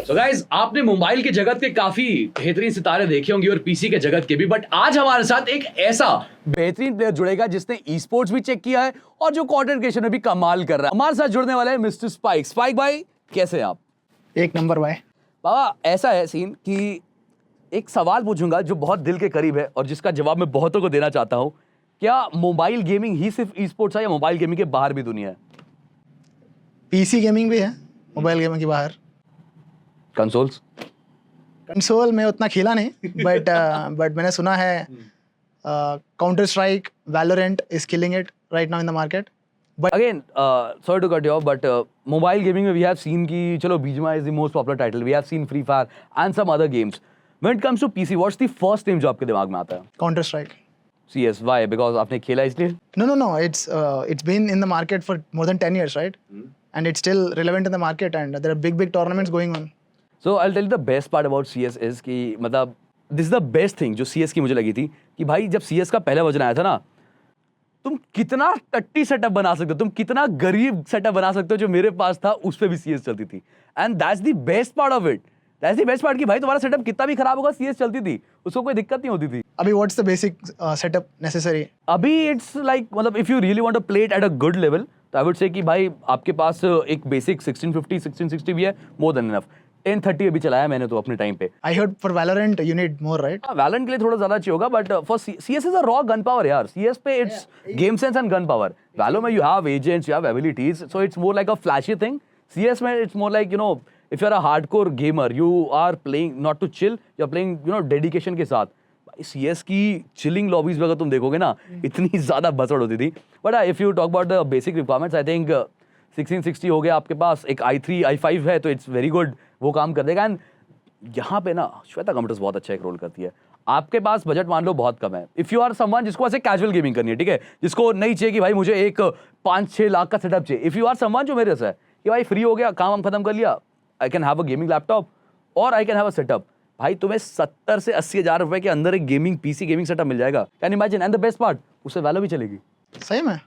So guys, आपने mobile के जगत के काफी बेहतरीन सितारे देखे होंगे और पीसी के जगत के भी, बट आज हमारे साथ एक ऐसा बेहतरीन प्लेयर जुड़ेगा जिसने ई स्पोर्ट्स भी चेक किया है और जो कंटेंट क्रिएशन में भी कमाल कर रहा है। हमारे साथ जुड़ने वाला है मिस्टर स्पाइक। स्पाइक भाई, कैसे हैं आप? एक नंबर भाई। बाबा, ऐसा है सीन कि एक सवाल पूछूंगा जो बहुत दिल के करीब है और जिसका जवाब मैं बहुतों को देना चाहता हूं। क्या मोबाइल गेमिंग ही सिर्फ ई स्पोर्ट्स है या मोबाइल गेमिंग के बाहर भी दुनिया है? पीसी गेमिंग भी है मोबाइल गेमिंग के बाहर। कंसोल्स? कंसोल में उतना खेला नहीं बट मैंने सुना है counter strike, Valorant is killing it right now in the market. But again, sorry to cut you off, but mobile gaming में we have seen कि चलो BGMI is the most popular title. We have seen Free Fire and some other games. When it comes to PC, what's the first name जो आपके दिमाग में आता है? Counter strike. CS, why? Because आपने खेला इसलिए? No, it's been in the market for more than 10 years, right? And it's still relevant in the market and there are big tournaments going on. So I'll tell you the best part about CS is कि मतलब this is the best thing जो CS की मुझे लगी थी कि भाई जब CS का पहला वर्जन आया था ना, तुम कितना टट्टी सेटअप बना सकते हो, तुम कितना गरीब सेटअप बना सकते हो, जो मेरे पास था उस पे भी CS चलती थी। And that's the best part of it. That's the best part कि भाई तुम्हारा सेटअप कितना भी खराब होगा, CS चलती थी, उसको कोई दिक्कत नहीं होती थी। अभी what's the basic setup necessary? अभी इट्स लाइक मतलब if you really want to play it at a good level तो आई वुड से कि भाई आपके पास एक बेसिक 1650 1660 भी है, मोर देन इनफ। 1030 अभी चलाया मैंने तो अपने टाइम पे। I heard for Valorant you need more, right? Valorant के लिए थोड़ा ज्यादा चाहिए होगा, but for CS is a raw gun power यार। CS पे it's game sense and gun power. Valo में you have agents, you have abilities, so it's more like a flashy thing. CS में it's more like if you're a hardcore gamer, you are playing not to chill, you're playing dedication के साथ। CS की chilling lobbies में अगर तुम देखोगे ना, इतनी ज्यादा बसड़ होती थी। But if you talk about the basic requirements, I think 1660 हो गया आपके पास, एक i3 i5 है तो इट्स वेरी गुड, वो काम कर देगा। एंड यहाँ पे ना श्वेता कंप्यूटर्स बहुत अच्छा एक रोल करती है। आपके पास बजट मान लो बहुत कम है, इफ यू आर समवन जिसको ऐसे कैजुअल गेमिंग करनी है, ठीक है, जिसको नहीं चाहिए कि भाई मुझे एक 5-6 लाख का सेटअप चाहिए। इफ यू आर समवन जो मेरे से है कि भाई फ्री हो गया, काम हम खत्म कर लिया, I can have a gaming laptop और I can have a setup, भाई तुम्हें 70 से 80 हजार रुपए के अंदर एक पीसी गेमिंग सेटअप मिल जाएगा। Can imagine? And the best part, उससे वैल्यू भी चलेगी। सही में?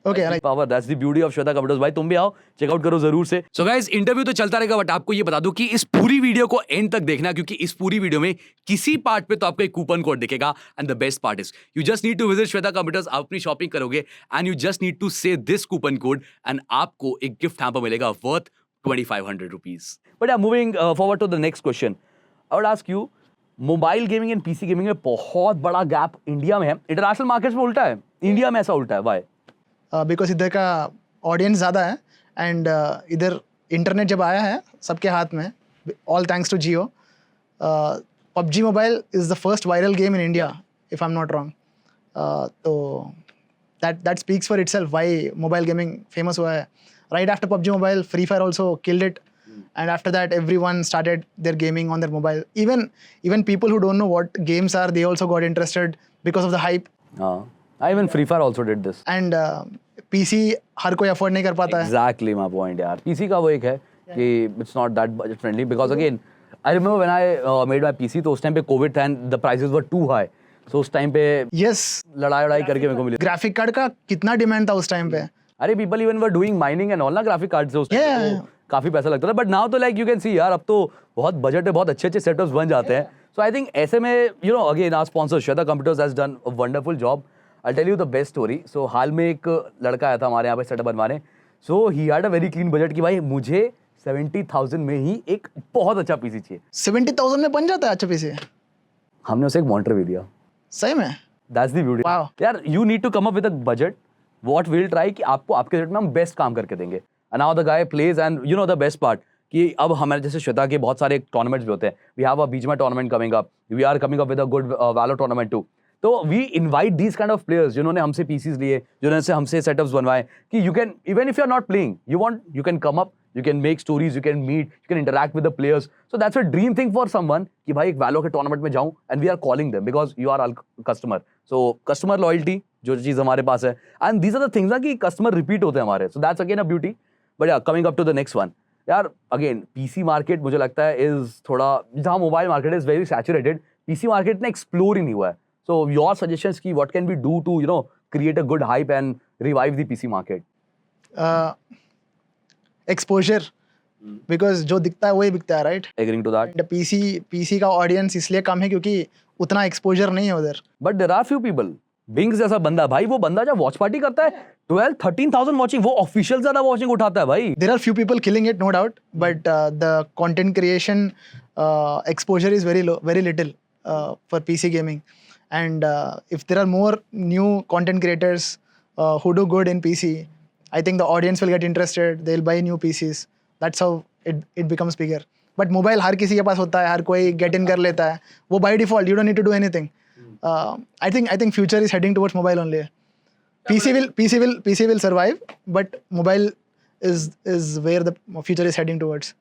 Okay, like power, that's the beauty of Shweta computers. भाई तुम भी आओ, चेकआउट करो जरूर से। सो गाइस, इंटरव्यू तो चलता रहेगा, बट आपको ये बता दूं कि इस पूरी वीडियो को एंड तक देखना, क्योंकि इस पूरी वीडियो में किसी पार्ट पे तो आपको एक कूपन कोड दिखेगा। And the best part is you just need to visit Shweta computers. आप अपनी शॉपिंग करोगे and you just need to say this coupon code and आपको एक गिफ्ट हैम्पर मिलेगा worth 2500 rupees. But yeah, moving forward to the next question, I would ask you, mobile gaming and PC gaming में बहुत बड़ा gap India में है, international markets में उल्टा है, इंडिया में ऐसा उल्टा है, व्हाई? बिकॉज इधर का ऑडियंस ज़्यादा है एंड इधर इंटरनेट जब आया है सबके हाथ में, all thanks to Jio, PUBG mobile is the first viral game in India if I am not wrong. तो that speaks for itself why mobile gaming famous हुआ है। Right after PUBG Mobile, Free Fire also killed it, and after that, everyone started their gaming on their mobile. Even people who don't know what games are, they also got interested because of the hype. Even Free Fire also did this. And PC हर कोई afford नहीं कर पाता है. Exactly my point यार। PC का वो एक है कि it's not that budget friendly because again, I remember when I made my PC, तो उस टाइम पे COVID था and the prices were too high. So उस टाइम पे Yes. लड़ाई करके मेरे को मिली। Graphic card का कितना demand था उस टाइम पे? अरे people even were doing mining and all ना ग्राफिक कार्ड से, उसमें काफी पैसा लगता था। बट नाउ तो लाइक यू कैन सी यार, अब तो बहुत बजट में बहुत अच्छे सेटअप्स बन जाते हैं। सो आई थिंक ऐसे में again our sponsor Shweta computers has done a wonderful job. I tell you the best story. So हाल में एक लड़का आया था हमारे यहाँ पे सेटअप बनवाने। So he had a very clean budget कि भाई मुझे 70,000 में ही एक बहुत अच्छा पीसी चाहिए। 70,000 में बन जाता है अच्छा पीसी? हमने उसे एक मॉनिटर भी दिया। सही में? दैट्स द ब्यूटी यार। You need to come up with a budget. What we'll try कि आपको आपके बजट में हम बेस्ट काम करके देंगे। And now the guy plays and you know the best part कि अब हमारे जैसे श्वेता के बहुत सारे टूर्नामेंट्स भी होते हैं। We have a BGMI tournament coming up, we are coming up with a good Valor tournament too। तो we invite these kind of players जिन्होंने हमसे PCs लिए, जिन्होंने हमसे सेटअप्स बनवाए कि you can, even if you are not playing, you can come up, you can make stories, you can meet, you can interact with the players. So that's a dream thing for someone कि भाई एक Valor के tournament में जाऊं and we are calling them because you are our customer. So customer loyalty जो चीज़ हमारे पास है, and these are the things ना कि कस्टमर रिपीट होते हैं हमारे। So that's again a beauty. But ya coming up to the next one यार, अगेन पीसी मार्केट मुझे लगता है इज थोड़ा, जहाँ mobile market is very saturated, PC market ने एक्सप्लोर ही नहीं हुआ है। सो योर सजेशंस की what can we do to create a good hype and revive the PC market? Exposure. Because जो दिखता है वही बिकता है, right? Agreeing to that. PC का ऑडियंस इसलिए कम है क्योंकि उतना एक्सपोजर नहीं है उधर. But there are few people. बिंग्स जैसा बंदा भाई, वो बंदा जब वॉच पार्टी करता है 12-13,000 वॉचिंग, वो ऑफिशियल ज्यादा वॉचिंग उठाता है भाई. There are few people killing it, no doubt, but the content creation exposure is very little for PC gaming. And if there are more new content creators who do good in PC, I think the audience will get interested. They'll buy new PCs. That's how it becomes bigger. But mobile हर किसी के पास होता है, हर कोई get in कर लेता है. वो by default, you don't need to do anything. I think future is heading towards mobile only. PC will survive, but mobile is where the future is heading towards.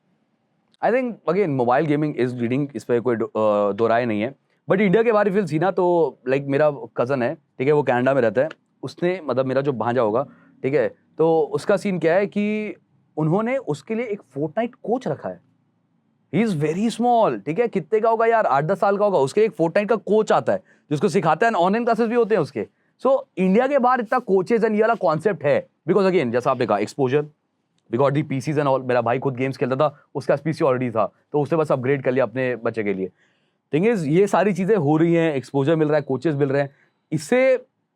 I think again mobile gaming is leading, इस पर कोई दो राय नहीं है. But India के बारे में सी ना, तो लाइक मेरा कज़न है, ठीक है, वो कनाडा में रहता है. उसने मतलब मेरा जो भांजा होगा, ठीक है, तो उसका सीन क्या है कि उन्होंने उसके लिए एक फोर्टनाइट कोच रखा है. ही इज़ वेरी स्मॉल, ठीक है, कितने का होगा यार, 8-10 साल का होगा. उसके एक फोर्टनाइट का कोच आता है जिसको सिखाता है, ऑनलाइन क्लासेस भी होते हैं उसके. सो इंडिया के बाहर इतना कोचेज एंड ये वाला कॉन्सेप्ट है, बिकॉज अगेन जैसा आपने कहा exposure, because the PCs and all. मेरा भाई खुद गेम्स खेलता था, उसका पीसी ऑलरेडी था, तो उसने बस अपग्रेड कर लिया अपने बच्चे के लिए. थिंग इज ये सारी चीजें हो रही हैं, एक्सपोजर मिल रहा है, कोचेस मिल रहे हैं, इससे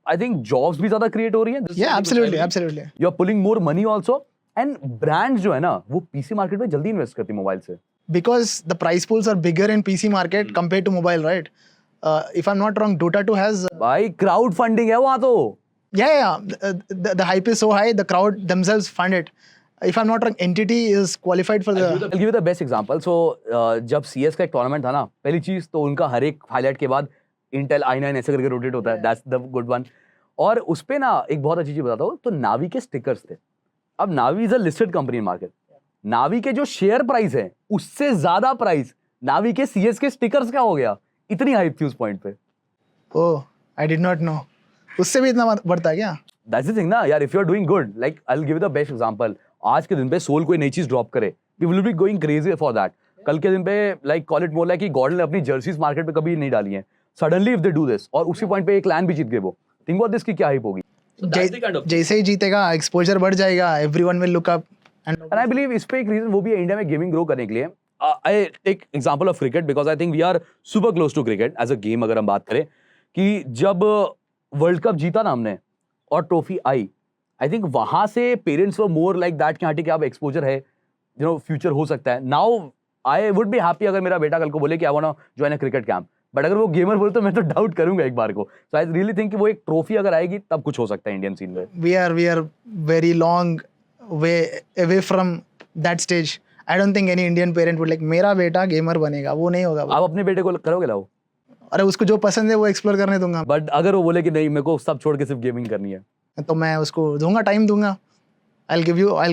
आई थिंक जॉब्स भी ज्यादा क्रिएट हो रही हैं. Yeah, absolutely. You are pulling more money also, and brands जो है ना वो पीसी मार्केट में जल्दी इन्वेस्ट करती है मोबाइल से. Because the price pools are bigger in PC market compared to mobile, right? If I'm not wrong, Dota 2 has भाई क्राउड फंडिंग है वहां तो. the hype is so high, the crowd themselves fund it. If I'm not wrong, Entity is qualified for the. I'll give you the best example. So जब CS का एक tournament था ना, पहली चीज तो उनका हर एक हाईलाइट के बाद Intel i9 ऐसे करके रोटेट होता है, that's the good one. और उस पे ना एक बहुत अच्छी चीज बताता हूँ, तो नावी के स्टिकर्स थे. अब Navi is a listed company in market. Navi के जो शेयर प्राइस है उससे ज्यादा प्राइस नावी के CS के स्टिकर्स का हो गया. इतनी हाइप थी उस पॉइंट पे. Oh, I did not know. उससे भी इतना बढ़ता है क्या? That's the thing ना यार, if you are doing good, like I'll give you the best example. आज के दिन पे सोल कोई नई चीज ड्रॉप करे, we will be going crazy for that. कल के दिन पे like call it more like कि गॉर्डन ने अपनी जर्सीज मार्केट पे कभी नहीं डाली हैं. Suddenly if they do this, और उसी पॉइंट पे एक लैंड भी जीत गए वो, think about this की क्या हाइप होगी. जैसे ही जीतेगा एक्सपोजर बढ़ जाएगा, everyone will look up. And I believe इस पे एक रीजन वो भी है इंडिया में गेमिंग ग्रो करने के लिए. I take example of cricket because I think we are super close to cricket as a game. अगर हम बात करें कि जब वर्ल्ड कप जीता ना हमने और ट्रॉफी आई, आई थिंक वहां से parents were more like that कि हाँ ठीक है, अब एक्सपोजर है, यू नो फ्यूचर हो सकता है. Now I would be happy अगर मेरा बेटा कल को बोले कि I want to join a cricket camp, but अगर वो गेमर बोले तो मैं तो डाउट करूंगा एक बार को. सो आई रियली थिंक कि वो एक ट्रॉफी अगर आएगी तब कुछ हो सकता है इंडियन सीन में. We are very long way away from that stage. I don't think any Indian parent would like मेरा बेटा गेमर बनेगा, वो नहीं होगा. आप अपने बेटे को करोगे लाओ? अरे उसको जो पसंद है वो एक्सप्लोर करने दूंगा. बट अगर वो बोले कि नहीं मेरे को सब छोड़ के सिर्फ गेमिंग करनी है, तो मैं उसको दूंगा, टाइम दूंगा. I'll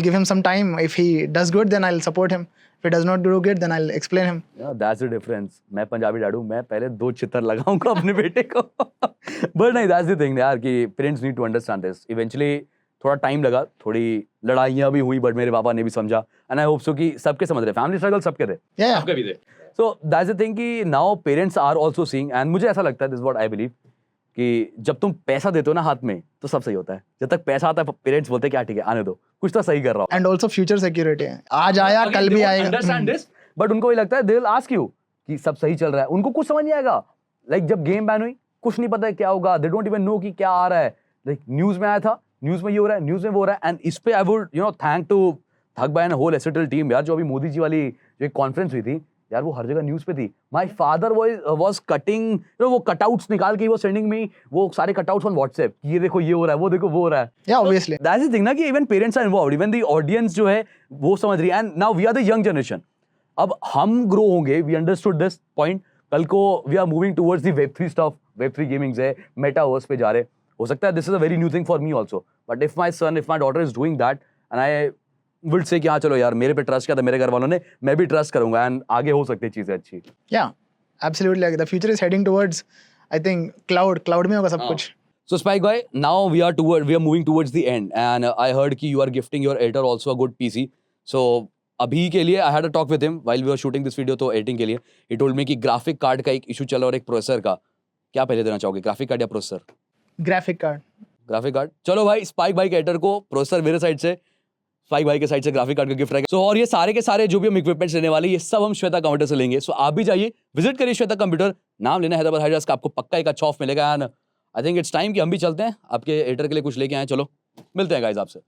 give him some time. If he does good, then I'll support him. If he does not do good, then I'll explain him. Yeah, that's the difference. मैं पंजाबी डाडू, मैं पहले 2 चित्तर लगाऊंगा अपने बेटे को. But नहीं, that's the thing यार कि parents need to understand this. Eventually थोड़ा टाइम लगा, थोड़ी लड़ाइयाँ भी हुई, बट मेरे पापा ने भी समझा. एंड आई होप सो कि सबके समझ रहे, फैमिली स्ट्रगल सबके थे. Yeah. सबके भी थे. सो दैट्स द थिंग कि now parents are also seeing, and मुझे ऐसा लगता है, दिस व्हाट आई बिलीव, कि जब तुम पैसा देते हो ना हाथ में तो सब सही होता है. जब तक पैसा आता है पेरेंट्स बोलते हैं क्या ठीक है आने दो, कुछ तो सही कर रहा हूँ. And also future security है. आज आया कल भी आएगा. अंडरस्टैंड दिस, बट उनको ये लगता है दे विल आस्क यू कि सब सही चल रहा है. उनको कुछ समझ नहीं आएगा. लाइक जब गेम बैन हुई कुछ नहीं पता है क्या होगा, दे डोंट इवन नो कि क्या आ रहा है. लाइक न्यूज में आया था, न्यूज में ये हो रहा है, न्यूज में वो हो रहा है. एंड इस पे I would you know thank to थक बाय एंड होल एसेटल टीम यार. जो अभी मोदी जी वाली जो एक कॉन्फ्रेंस हुई थी यार, वो हर जगह न्यूज पे थी. My father was cutting, you know वो कटआउट्स निकाल के वो सेंडिंग मी वो सारे कटआउट्स ऑन व्हाट्सएप, ये देखो ये हो रहा है, वो देखो वो हो रहा है. Yeah, obviously. That's the thing ना कि even parents are involved, even the audience जो है वो समझ रही है. And now we are the young generation. अब हम ग्रो होंगे, वी अंडरस्टूड दिस पॉइंट. कल को we are moving towards the web 3 stuff, web 3 gamings है, मेटावर्स पे जा रहे. हो सकता है this is a very new thing for me also, but if my son, if my daughter is doing that, and I would say कि हाँ चलो यार मेरे पे ट्रस्ट किया था मेरे घर वालों ने, मैं भी ट्रस्ट करूंगा, एंड आगे हो सकती है चीजें अच्छी. Yeah, absolutely. The future is heading towards, I think, cloud में होगा सब कुछ. So Spike Bhai, now we are moving towards the end, and I heard कि you are gifting your editor also a good PC. So अभी के लिए I had a talk with him while we were shooting this video, तो editing के लिए he told me कि graphic card का एक इशू चला और एक प्रोसेसर का. क्या पहले देना चाहोगे, ग्राफिक कार्ड या processor? Graphic card. Graphic card. चलो भाई, स्पाइक भाई के एडिटर को प्रोसेसर मेरे साइड से. स्पाइक भाई के साइड से ग्राफिक कार्ड का गिफ्ट रहेगा। सो और ये सारे के सारे जो भी हम इक्विपमेंट्स लेने वाले ये सब हम श्वेता कंप्यूटर से लेंगे। सो आप भी जाइए, विजिट करिए श्वेता कंप्यूटर, नाम लेना हैदराबाद हाइड्रास का, आपको पक्का एक अच्छा ऑफ मिलेगा। And I think it's time कि हम भी चलते हैं, आपके एडिटर के लिए कुछ लेके आए। चलो मिलते हैं गाइस आपसे।